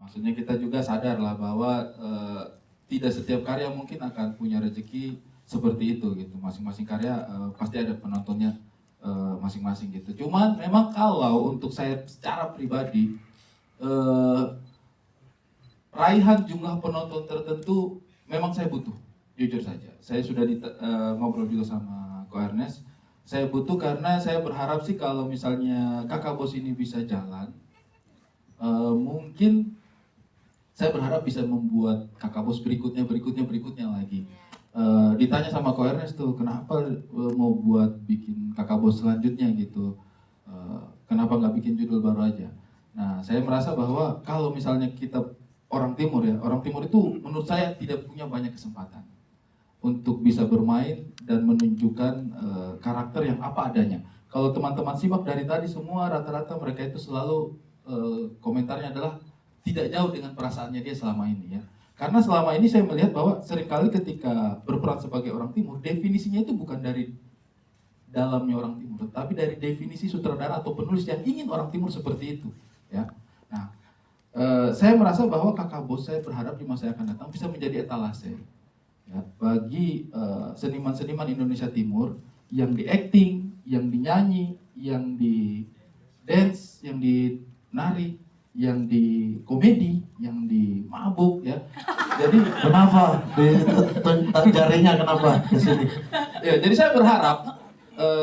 Maksudnya kita juga sadar lah bahwa tidak setiap karya mungkin akan punya rezeki seperti itu gitu. Masing-masing karya pasti ada penontonnya masing-masing gitu. Cuman memang kalau untuk saya secara pribadi raihan jumlah penonton tertentu memang saya butuh, jujur saja. Saya sudah ngobrol juga sama Ko Ernest. Saya butuh karena saya berharap sih kalau misalnya Kakak Bos ini bisa jalan, mungkin saya berharap bisa membuat Kakak Bos berikutnya lagi. Ditanya sama Ko Ernest tuh, kenapa mau buat bikin Kakak Bos selanjutnya gitu? Kenapa nggak bikin judul baru aja? Nah, saya merasa bahwa kalau misalnya kita orang Timur ya, orang Timur itu menurut saya tidak punya banyak kesempatan untuk bisa bermain dan menunjukkan karakter yang apa adanya. Kalau teman-teman simak dari tadi semua rata-rata mereka itu selalu komentarnya adalah tidak jauh dengan perasaannya dia selama ini ya. Karena selama ini saya melihat bahwa seringkali ketika berperan sebagai orang Timur, definisinya itu bukan dari dalamnya orang Timur, tapi dari definisi sutradara atau penulis yang ingin orang Timur seperti itu ya. Nah, saya merasa bahwa Kakak Bos, saya berharap di masa yang akan datang bisa menjadi etalase ya, bagi seniman-seniman Indonesia Timur yang di acting, yang dinyanyi, yang di dance, yang di nari, yang di komedi, yang di mabuk ya. Jadi Kenapa? Jarinya kenapa di sini? ya, jadi saya berharap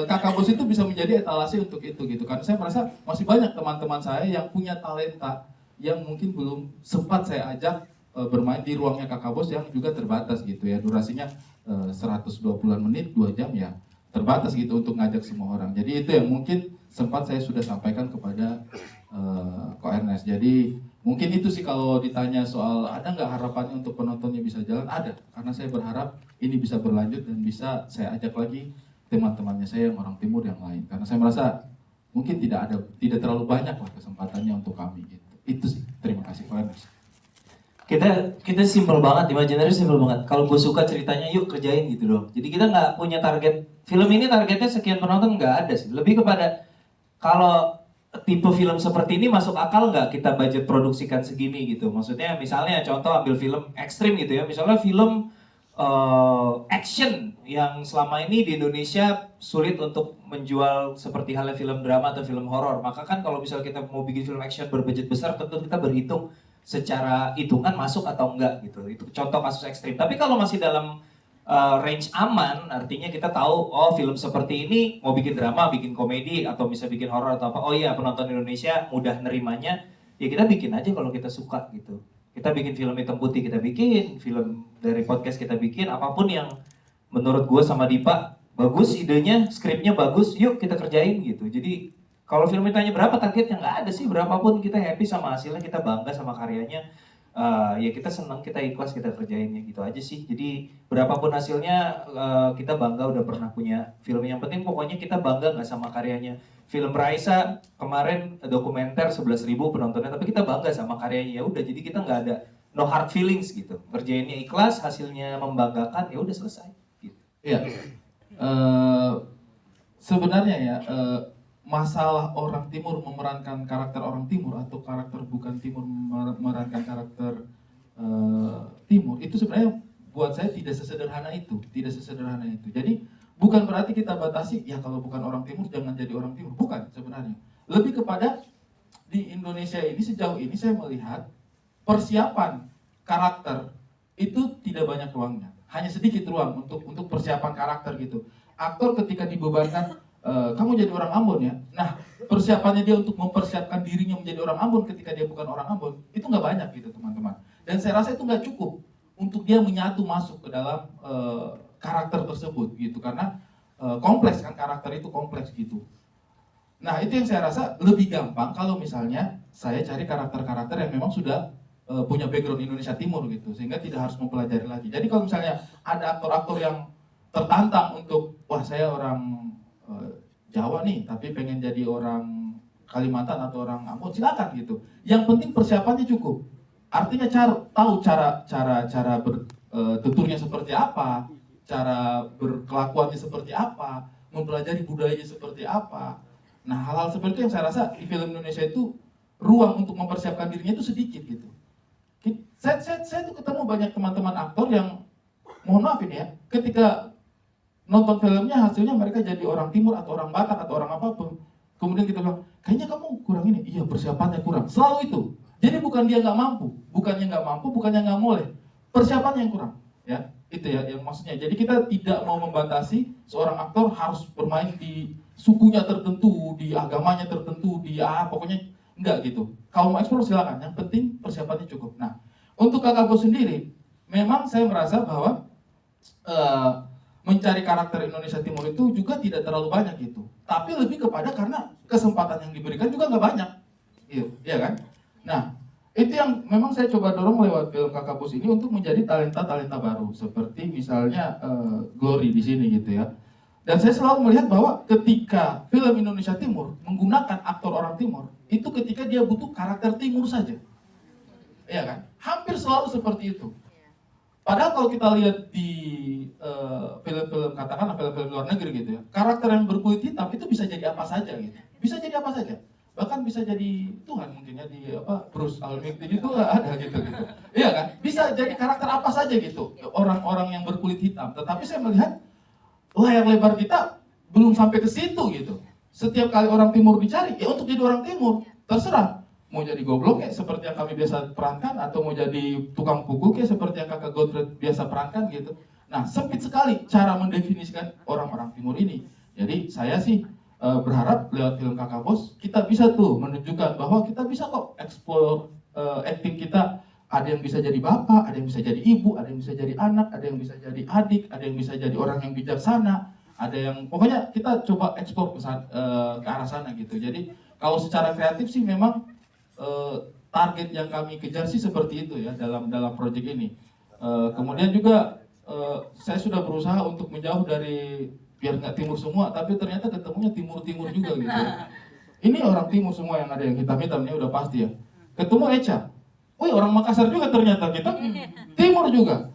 Kakak Bos itu bisa menjadi etalase untuk itu gitu. Karena saya merasa masih banyak teman-teman saya yang punya talenta yang mungkin belum sempat saya ajak bermain di ruangnya Kakak Bos yang juga terbatas gitu ya. Durasinya 120-an menit, 2 jam ya. Terbatas gitu untuk ngajak semua orang. Jadi itu yang mungkin sempat saya sudah sampaikan kepada Ko Ernest. Jadi mungkin itu sih kalau ditanya soal ada nggak harapannya untuk penontonnya bisa jalan, ada. Karena saya berharap ini bisa berlanjut dan bisa saya ajak lagi teman-temannya saya yang orang Timur yang lain. Karena saya merasa mungkin tidak terlalu banyak lah kesempatannya untuk kami gitu. Itu sih. Terima kasih Ko Ernest. Kita simpel banget, imajinasi simpel banget. Kalau gue suka ceritanya, yuk kerjain gitu loh. Jadi kita nggak punya target. Film ini targetnya sekian penonton, nggak ada sih. Lebih kepada kalau tipe film seperti ini masuk akal nggak kita budget produksikan segini gitu. Maksudnya misalnya contoh ambil film ekstrim gitu ya. Misalnya film action yang selama ini di Indonesia sulit untuk menjual seperti halnya film drama atau film horor. Maka kan kalau misalnya kita mau bikin film action berbudget besar, tentu kita berhitung secara hitungan masuk atau enggak gitu. Itu contoh kasus ekstrim. Tapi kalau masih dalam range aman, artinya kita tahu oh film seperti ini mau bikin drama, bikin komedi atau bisa bikin horor atau apa. Oh iya, penonton Indonesia mudah nerimanya. Ya kita bikin aja kalau kita suka gitu. Kita bikin film hitam putih, kita bikin film dari podcast, kita bikin apapun yang menurut gue sama Dipa bagus idenya, skripnya bagus, yuk kita kerjain gitu. Jadi kalau film ditanya berapa targetnya, nggak ada sih, berapapun kita happy sama hasilnya, kita bangga sama karyanya. Ya kita senang, kita ikhlas, kita kerjainnya gitu aja sih. Jadi berapapun hasilnya kita bangga udah pernah punya film. Yang penting pokoknya kita bangga nggak sama karyanya. Film Raisa kemarin dokumenter 11.000 penontonnya, tapi kita bangga sama karyanya. Ya udah, jadi kita nggak ada no hard feelings gitu. Kerjainnya ikhlas, hasilnya membanggakan, ya udah selesai. Gitu. Iya. Sebenarnya ya masalah orang Timur memerankan karakter orang Timur atau karakter bukan Timur memerankan karakter Timur itu sebenarnya buat saya tidak sesederhana itu, tidak sesederhana itu. Jadi bukan berarti kita batasi ya kalau bukan orang Timur jangan jadi orang Timur, bukan sebenarnya. Lebih kepada di Indonesia ini sejauh ini saya melihat persiapan karakter itu tidak banyak ruangnya, hanya sedikit ruang untuk persiapan karakter gitu. Aktor ketika dibebankan kamu jadi orang Ambon ya. Nah, persiapannya dia untuk mempersiapkan dirinya menjadi orang Ambon ketika dia bukan orang Ambon, itu nggak banyak gitu teman-teman. Dan saya rasa itu nggak cukup untuk dia menyatu masuk ke dalam karakter tersebut gitu. Karena kompleks kan, karakter itu kompleks gitu. Nah, itu yang saya rasa lebih gampang kalau misalnya saya cari karakter-karakter yang memang sudah punya background Indonesia Timur gitu. Sehingga tidak harus mempelajari lagi. Jadi kalau misalnya ada aktor-aktor yang tertantang untuk, wah saya orang Jawa nih, tapi pengen jadi orang Kalimantan atau orang Ambon, silakan gitu. Yang penting persiapannya cukup. Artinya tahu cara bertuturnya seperti apa, cara berkelakuannya seperti apa, mempelajari budayanya seperti apa. Nah, hal-hal seperti itu yang saya rasa di film Indonesia itu ruang untuk mempersiapkan dirinya itu sedikit gitu. saya tuh ketemu banyak teman-teman aktor yang, mohon maaf ini ya, ketika nonton filmnya hasilnya mereka jadi orang timur atau orang Batak atau orang apapun. Kemudian kita bilang, kayaknya kamu kurang ini. Iya, persiapannya kurang. Selalu itu. Jadi bukan dia nggak mampu, bukannya nggak boleh. Persiapannya yang kurang. Ya, itu ya yang maksudnya. Jadi kita tidak mau membatasi seorang aktor harus bermain di sukunya tertentu, di agamanya tertentu, di pokoknya enggak gitu. Kalau mau eksplor silakan. Yang penting persiapannya cukup. Nah, untuk Kakak Bos sendiri, memang saya merasa bahwa mencari karakter Indonesia Timur itu juga tidak terlalu banyak gitu. Tapi lebih kepada karena kesempatan yang diberikan juga nggak banyak. Iya kan? Nah, itu yang memang saya coba dorong lewat film Kakak Bos ini untuk menjadi talenta-talenta baru. Seperti misalnya Glory di sini gitu ya. Dan saya selalu melihat bahwa ketika film Indonesia Timur menggunakan aktor orang Timur, itu ketika dia butuh karakter Timur saja. Iya kan? Hampir selalu seperti itu. Padahal kalau kita lihat di film-film, katakanlah film-film luar negeri gitu ya, karakter yang berkulit hitam itu bisa jadi apa saja gitu. Bisa jadi apa saja. Bahkan bisa jadi Tuhan mungkin ya, di Bruce Almighty itu ada gitu. Iya kan? Bisa jadi karakter apa saja gitu. Orang-orang yang berkulit hitam. Tetapi saya melihat layar lebar kita belum sampai ke situ gitu. Setiap kali orang Timur dicari, ya untuk jadi orang Timur, terserah. Mau jadi goblok kayak seperti yang kami biasa perankan, atau mau jadi tukang pukul kayak seperti yang Kakak Godfrey biasa perankan gitu. Nah, sempit sekali cara mendefinisikan orang-orang Timur ini. Jadi saya sih berharap lewat film Kakak Bos kita bisa tuh menunjukkan bahwa kita bisa kok explore acting kita. Ada yang bisa jadi bapak, ada yang bisa jadi ibu, ada yang bisa jadi anak, ada yang bisa jadi adik, ada yang bisa jadi orang yang bijaksana, ada yang pokoknya kita coba explore ke arah sana gitu. Jadi kalau secara kreatif sih memang target yang kami kejar sih seperti itu ya dalam proyek ini. Kemudian juga saya sudah berusaha untuk menjauh dari biar nggak timur semua, tapi ternyata ketemunya timur-timur juga gitu. Ini orang timur semua yang ada yang hitam-hitam ini udah pasti ya. Ketemu Echa, wih orang Makassar juga ternyata kita timur juga.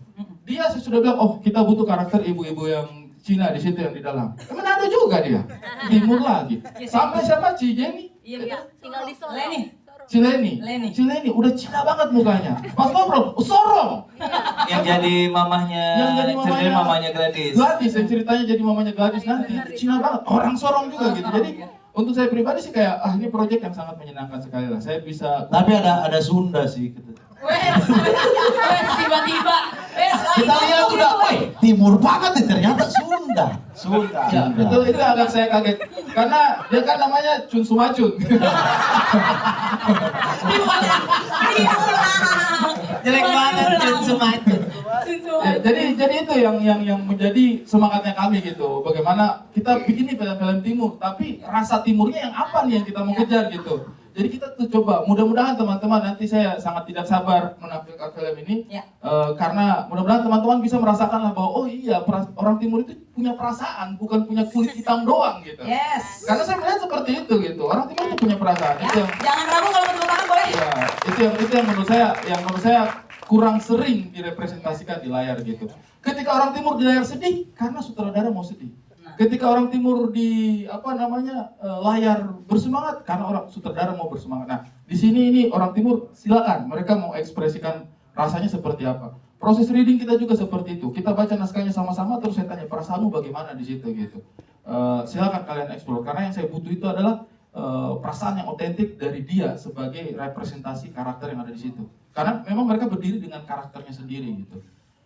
Dia sudah bilang, oh kita butuh karakter ibu-ibu yang Cina di situ yang di dalam. Manado juga dia, timur lagi. Sampai siapa Cijeni? Iya, tinggal di Solo. Cileni, udah Cina banget mukanya. Pas ngobrol, sorong. Yang jadi mamahnya, ceritanya mamahnya Gladys. Yang ceritanya jadi mamanya Gladys nanti, Cina banget. Orang sorong juga gitu. Jadi untuk saya pribadi sih kayak, ini proyek yang sangat menyenangkan sekali lah. Saya bisa. Tapi ada Sunda sih. Wes, tiba-tiba. Kita lihat udah, timur banget nih ternyata Sunda. Ya, itu agak saya kaget. Karena dia kan namanya Chun Sumacun. Jelek banget Jun Sumacun. Ya, jadi itu yang menjadi semangatnya kami gitu. Bagaimana kita bikin nih film-film timur, tapi rasa timurnya yang apa nih yang kita mau kejar gitu. Jadi kita tuh coba, mudah-mudahan teman-teman nanti saya sangat tidak sabar menampilkan film ini karena mudah-mudahan teman-teman bisa merasakan lah bahwa oh iya orang timur itu punya perasaan, bukan punya kulit hitam doang gitu. Yes. Karena saya melihat seperti itu gitu, orang timur itu punya perasaan. Ya, jangan ragu kalau tepuk tangan boleh. Ya, itu yang menurut saya kurang sering direpresentasikan di layar gitu. Ketika orang timur di layar sedih karena sutradara mau sedih. Ketika orang timur di layar bersemangat karena orang sutradara mau bersemangat. Nah, di sini ini orang timur silakan mereka mau ekspresikan rasanya seperti apa. Proses reading kita juga seperti itu. Kita baca naskahnya sama-sama terus saya tanya perasaanmu bagaimana di situ gitu. Silakan kalian eksplor karena yang saya butuh itu adalah perasaan yang otentik dari dia sebagai representasi karakter yang ada di situ. Karena memang mereka berdiri dengan karakternya sendiri gitu.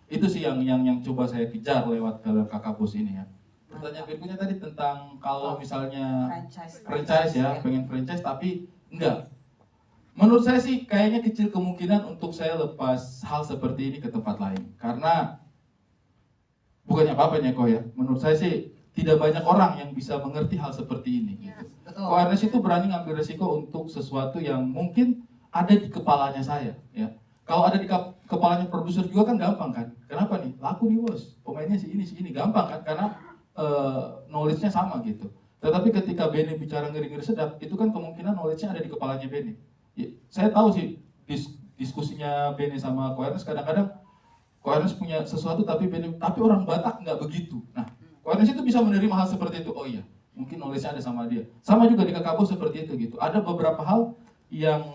Itu sih yang coba saya kejar lewat film Kakak Bos ini ya. Pertanyaan berikutnya tadi tentang kalau misalnya franchise ya, pengen franchise tapi enggak. Menurut saya sih kayaknya kecil kemungkinan untuk saya lepas hal seperti ini ke tempat lain. Karena bukannya apa-apa ya kok ya. Menurut saya sih tidak banyak orang yang bisa mengerti hal seperti ini. Gitu. Ko Ernest itu berani ngambil resiko untuk sesuatu yang mungkin ada di kepalanya saya. Ya. Kalau ada di kepalanya produser juga kan gampang kan. Kenapa nih? Laku nih bos. Pemainnya si ini gampang kan? Karena knowledge-nya sama gitu. Tetapi ketika Benny bicara ngeri-ngeri sedap, itu kan kemungkinan knowledge-nya ada di kepalanya Benny. Ya, saya tahu sih diskusinya Benny sama Ko Ernest kadang-kadang Ko Ernest punya sesuatu tapi orang Batak nggak begitu. Nah, Ko Ernest itu bisa menerima hal seperti itu. Oh iya, mungkin knowledge-nya ada sama dia. Sama juga di Kakak Bos seperti itu gitu. Ada beberapa hal yang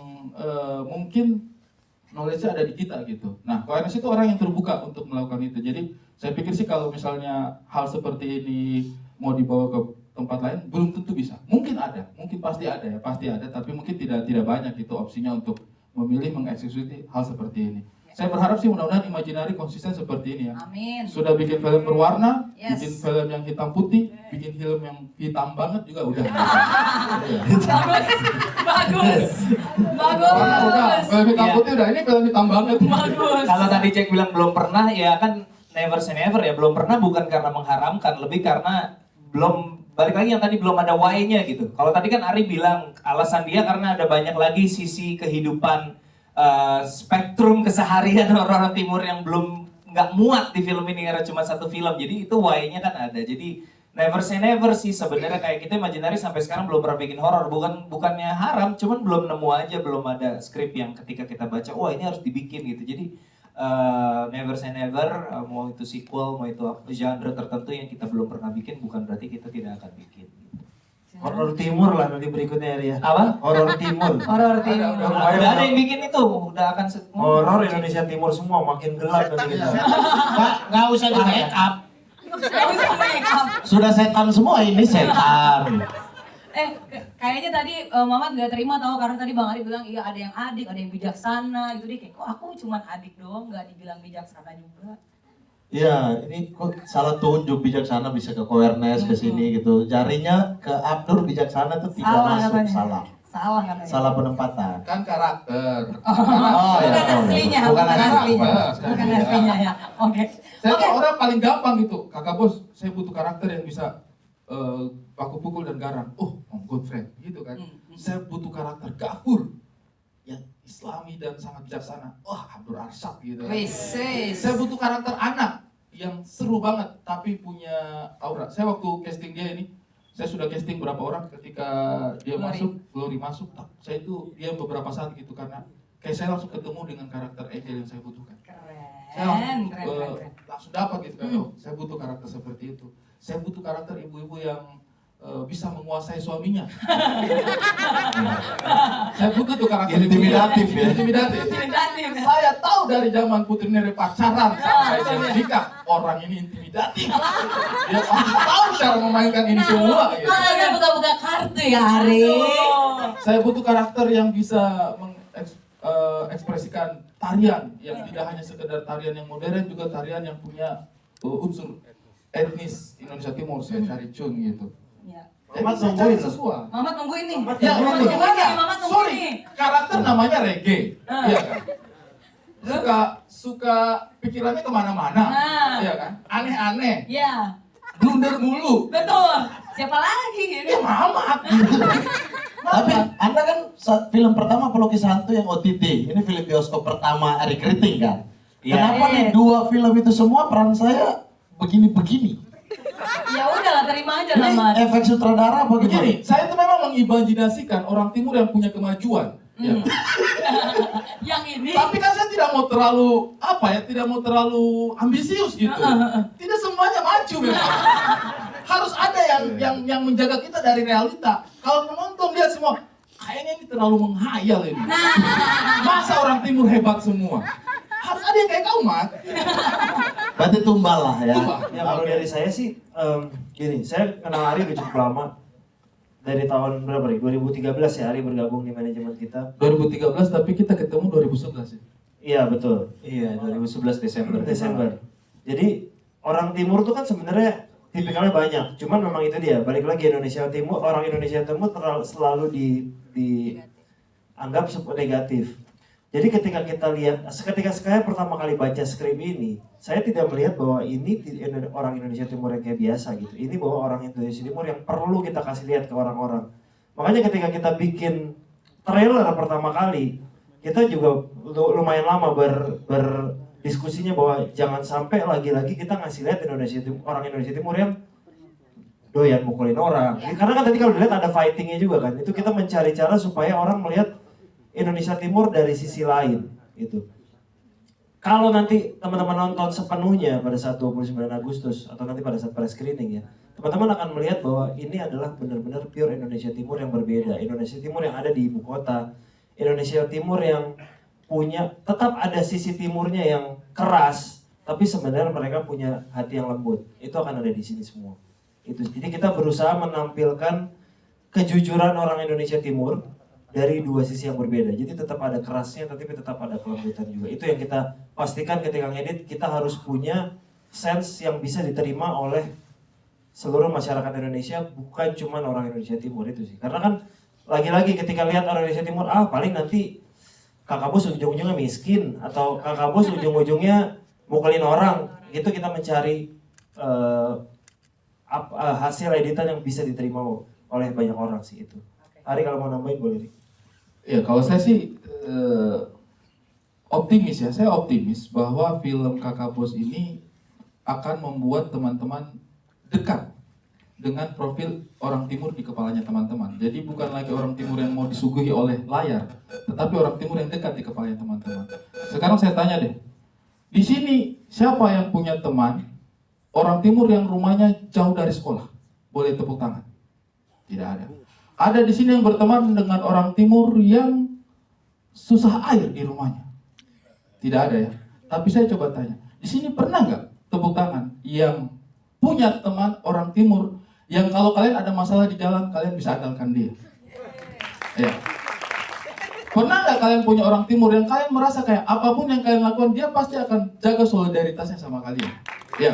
mungkin knowledge-nya ada di kita gitu. Nah, Ko Ernest itu orang yang terbuka untuk melakukan itu. Jadi saya pikir sih kalau misalnya hal seperti ini mau dibawa ke tempat lain, belum tentu bisa. Mungkin ada, mungkin pasti ada ya, pasti ada. Tapi mungkin tidak banyak gitu opsinya untuk memilih mengeksekusi hal seperti ini. Saya berharap sih mudah-mudahan Imaginary konsisten seperti ini ya. Amin. Sudah bikin film berwarna, Yes. bikin film yang hitam putih, bikin film yang hitam banget juga udah. Iya. Bagus. Bagus. Udah, film hitam Iya. putih udah, ini film hitam banget. Bagus. Kalau tadi Jack bilang belum pernah, ya kan never say never ya. Belum pernah bukan karena mengharamkan, lebih karena belum, balik lagi yang tadi belum ada why-nya gitu. Kalau tadi kan Ari bilang alasan dia karena ada banyak lagi sisi kehidupan spektrum keseharian orang-orang timur yang belum nggak muat di film ini karena cuma satu film. Jadi itu why-nya kan ada. Jadi never say never sih sebenarnya, kayak kita Imaginary sampai sekarang belum pernah bikin horor. Bukannya haram, cuman belum nemu aja, belum ada skrip yang ketika kita baca, wah ini harus dibikin gitu. Jadi never say never, mau itu sequel, mau itu genre tertentu yang kita belum pernah bikin, bukan berarti kita tidak akan bikin. Horor timur lah nanti berikutnya ya. Apa? Horor timur. Horor timur. Udah ada yang bikin itu, udah akan Horor Indonesia Timur semua makin gelap nanti kita. Pak, nggak usah di make up. Gak usah make up. Sudah setan semua ini setan. Kayaknya tadi Mamat gak terima tahu karena tadi Bang Ari bilang iya ada yang adik, ada yang bijaksana gitu. Dia kayak kok aku cuma adik doang gak dibilang bijaksana juga. Iya, ini kok salah tunjuk bijaksana bisa ke Ko Ernest ke sini gitu. Jarinya ke Abdur bijaksana tuh tidak Salah masuk, katanya. salah. Salah katanya. Salah penempatan. Kan karakter. Oh, Bukan ya, aslinya, bukan bukan aslinya. aslinya. Bukan. Bukan aslinya ya. Oke. Saya Oke. tuh orang paling gampang gitu, kakak bos, saya butuh karakter yang bisa baku pukul dan garang. Oh, Om Godfrey, gitu kan. Saya butuh karakter gafur yang islami dan sangat bijaksana. Wah, Abdur Arsyad gitu kan. Wis. Saya butuh karakter anak yang seru banget tapi punya aura. Saya waktu casting dia ini, saya sudah casting berapa orang ketika dia Glory masuk, saya itu dia beberapa saat gitu karena kayak saya langsung ketemu dengan karakter Angel yang saya butuhkan. Saya langsung, Keren. langsung dapat gitu kan, oh, saya butuh karakter seperti itu. Saya butuh karakter ibu-ibu yang bisa menguasai suaminya. Saya butuh tuh karakter Intimidatif ya. Intimidatif. Intimidatif ya. Saya tahu dari zaman Putri Nere pacaran sampai dia menikah, orang ini intimidatif. Dia pasti tahu cara memainkan ini semua. Gitu. Ada buka-buka kartu ya Ari. Saya butuh karakter yang bisa mengekspresikan tarian yang tidak hanya sekedar tarian yang modern, juga tarian yang punya unsur etnis Indonesia Timur. Saya cari Chun gitu. Ya. Jadi saya cari sesuai. Mamat nungguin nih. Ya, Mamat nungguin nih. Mamat nungguin sorry, nih. karakter namanya reggae, iya kan? Suka pikirannya kemana-mana, Nah. iya kan? Aneh-aneh, Ya. blunder mulu. Betul. Siapa lagi Ya gitu? Mamat. Tapi Anda kan film pertama Pelukis Hantu yang OTT. Ini film bioskop pertama Ari Kriting kan? Iya. Kenapa nih dua film itu semua peran saya begini-begini? Ya udah lah terima aja Ini lah Mas. efek sutradara apa gimana? Begini, saya itu memang mengimajinasikan orang timur yang punya kemajuan. Ya. Yang ini. Tapi kan saya tidak mau terlalu tidak mau terlalu ambisius gitu. Tidak semuanya maju memang. Harus ada yang menjaga kita dari realita. Kalau penonton lihat semua, kayaknya ini terlalu menghayal ini. Masa orang timur hebat semua? Harus ada yang kayak kau, Mat. Berarti tumbal lah ya. Tumbal. Ya kalau dari saya sih, gini, saya kenal Ari udah cukup lama. Dari tahun berapa nih? 2013 ya Ari bergabung di manajemen kita. 2013 tapi kita ketemu 2011 ya. Iya betul. Iya, 2011 Desember. Desember. Jadi orang timur tuh kan sebenarnya tipikalnya banyak. Cuman memang itu dia. Balik lagi Indonesia Timur, orang Indonesia Timur selalu dianggap negatif. Jadi ketika saya pertama kali baca skrip ini, saya tidak melihat bahwa ini orang Indonesia Timur yang kayak biasa gitu. Ini bahwa orang Indonesia Timur yang perlu kita kasih lihat ke orang-orang. Makanya ketika kita bikin trailer pertama kali, kita juga lumayan lama berdiskusinya bahwa jangan sampai lagi-lagi kita ngasih lihat orang Indonesia Timur yang doyan mukulin orang. Karena kan tadi kalau dilihat ada fightingnya juga kan. Itu kita mencari cara supaya orang melihat Indonesia Timur dari sisi lain gitu. Kalau nanti teman-teman nonton sepenuhnya pada saat 29 Agustus atau nanti pada saat press screening ya, teman-teman akan melihat bahwa ini adalah benar-benar pure Indonesia Timur yang berbeda. Indonesia Timur yang ada di ibu kota, Indonesia Timur yang tetap ada sisi timurnya yang keras, tapi sebenarnya mereka punya hati yang lembut. Itu akan ada di sini semua. Itu. Jadi kita berusaha menampilkan kejujuran orang Indonesia Timur dari dua sisi yang berbeda. Jadi tetap ada kerasnya, tapi tetap ada kelembutan juga. Itu yang kita pastikan ketika ngedit, kita harus punya sense yang bisa diterima oleh seluruh masyarakat Indonesia, bukan cuma orang Indonesia Timur itu sih. Karena kan lagi-lagi ketika lihat orang Indonesia Timur, paling nanti kakak bos ujung-ujungnya miskin, atau kakak bos ujung-ujungnya mukulin orang. Gitu kita mencari hasil editan yang bisa diterima oleh banyak orang sih itu. Ari kalau mau nambahin boleh. Ya kalau saya sih optimis ya, saya optimis bahwa film Kakak Bos ini akan membuat teman-teman dekat dengan profil orang timur di kepalanya teman-teman. Jadi bukan lagi orang timur yang mau disuguhi oleh layar, tetapi orang timur yang dekat di kepalanya teman-teman. Sekarang saya tanya deh, di sini siapa yang punya teman orang timur yang rumahnya jauh dari sekolah? Boleh tepuk tangan? Tidak ada. Ada di sini yang berteman dengan orang timur yang susah air di rumahnya? Tidak ada ya. Tapi saya coba tanya, di sini pernah nggak tepuk tangan yang punya teman orang timur yang kalau kalian ada masalah di jalan, kalian bisa andalkan dia? Ya. Pernah nggak kalian punya orang timur yang kalian merasa kayak apapun yang kalian lakukan, dia pasti akan jaga solidaritasnya sama kalian? Ya.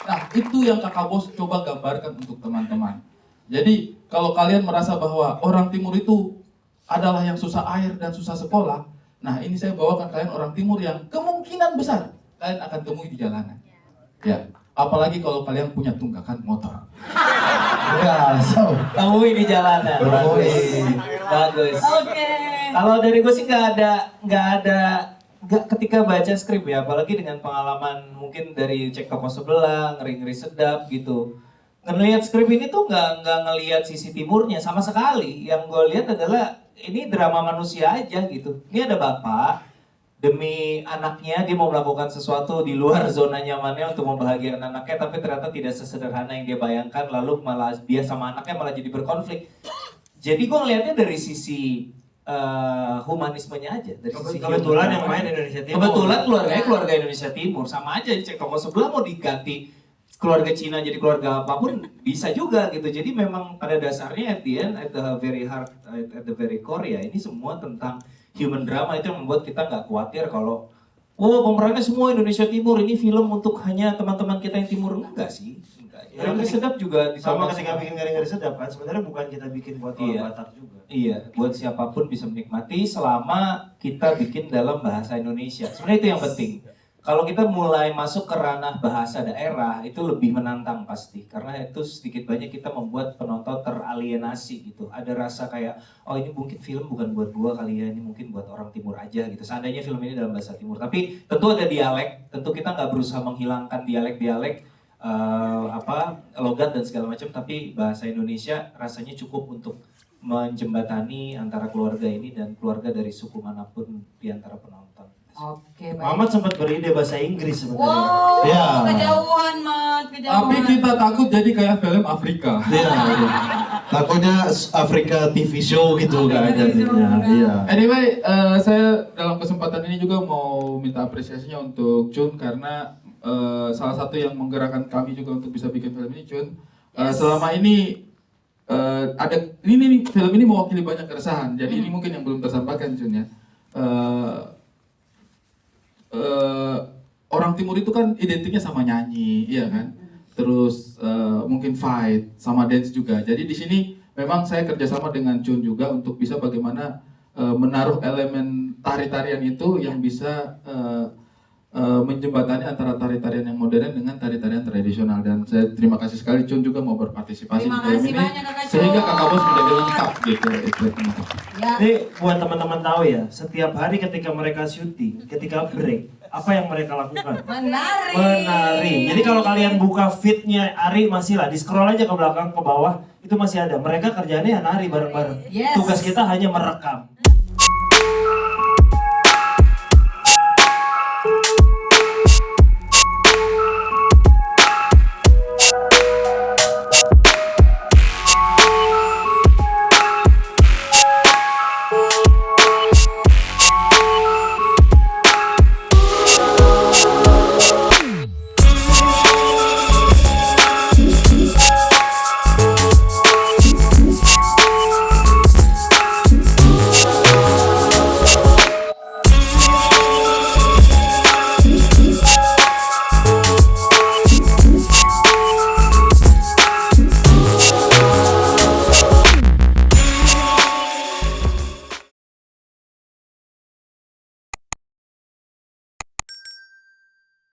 Nah, itu yang Kakak Bos coba gambarkan untuk teman-teman. Jadi, kalau kalian merasa bahwa orang timur itu adalah yang susah air dan susah sekolah, nah ini saya bawakan kalian orang timur yang kemungkinan besar kalian akan temui di jalanan. Ya. Apalagi kalau kalian punya tunggakan motor. Ya, so. Temui di jalanan. Bagus. Bagus. Oke. Kalau dari gue sih nggak ketika baca skrip ya, apalagi dengan pengalaman mungkin dari cek toko sebelah, ngeri-ngeri sedap gitu. Ngelihat skrip ini tuh nggak ngelihat sisi timurnya sama sekali. Yang gue lihat adalah ini drama manusia aja gitu. Ini ada bapak demi anaknya dia mau melakukan sesuatu di luar zona nyamannya untuk membahagiakan anaknya, tapi ternyata tidak sesederhana yang dia bayangkan, lalu malah dia sama anaknya malah jadi berkonflik. Jadi gue ngelihatnya dari sisi humanismenya aja, dari sisi Kebetulan yang main Indonesia Timur. Kebetulan keluarganya keluarga Indonesia Timur, sama aja cek toko sebelah mau diganti keluarga Cina jadi keluarga apapun bisa juga gitu. Jadi memang pada dasarnya at the end, at the very heart, at the very core ya ini semua tentang human drama. Itu yang membuat kita nggak khawatir kalau pemerannya semua Indonesia Timur, ini film untuk hanya teman-teman kita yang timur. Enggak sih, enggak. Ngeri sedap juga Sama ketika bikin ngeri-ngeri sedap kan, sebenarnya bukan kita bikin buat orang Batak juga. Iya, buat siapapun bisa menikmati selama kita bikin dalam bahasa Indonesia. Sebenarnya itu yang penting. Kalau kita mulai masuk ke ranah bahasa daerah, itu lebih menantang pasti. Karena itu sedikit banyak kita membuat penonton teralienasi gitu. Ada rasa kayak, oh ini mungkin film bukan buat gua kali ya, ini mungkin buat orang timur aja gitu. Seandainya film ini dalam bahasa timur. Tapi tentu ada dialek, tentu kita nggak berusaha menghilangkan dialek-dialek, logat dan segala macam. Tapi bahasa Indonesia rasanya cukup untuk menjembatani antara keluarga ini dan keluarga dari suku manapun di antara penonton. Oke, baik. Mamat sempat beride bahasa Inggris sebenarnya. Wow, Ya. kejauhan, Mat, kejauhan. Tapi kita takut jadi kayak film Afrika. Iya, iya. Takutnya Afrika TV show gitu Afrika kan TV show, jadinya. kan. Iya. Anyway, saya dalam kesempatan ini juga mau minta apresiasinya untuk Jun karena salah satu yang menggerakkan kami juga untuk bisa bikin film ini, Jun. Selama ini ada ini film ini mewakili banyak keresahan. Jadi ini mungkin yang belum tersampaikan, Jun ya. Orang timur itu kan identiknya sama nyanyi, iya kan? Terus mungkin fight sama dance juga. Jadi di sini memang saya kerjasama dengan Jun juga untuk bisa bagaimana menaruh elemen tari-tarian itu yang bisa menjembatani antara tari-tarian yang modern dengan tari-tarian tradisional. Dan saya terima kasih sekali Jun juga mau berpartisipasi Terima di film kasih ini banyak, Kakak Jun. sehingga Kakak Bos menjadi lengkap gitu. Ya. Ini buat teman-teman tahu ya, setiap hari ketika mereka syuting, ketika break, apa yang mereka lakukan? Menari. Menari. Jadi kalau kalian buka feednya Ari masih lah, di scroll aja ke belakang ke bawah, itu masih ada. Mereka kerjaannya ya nari bareng-bareng. Yes. Tugas kita hanya merekam.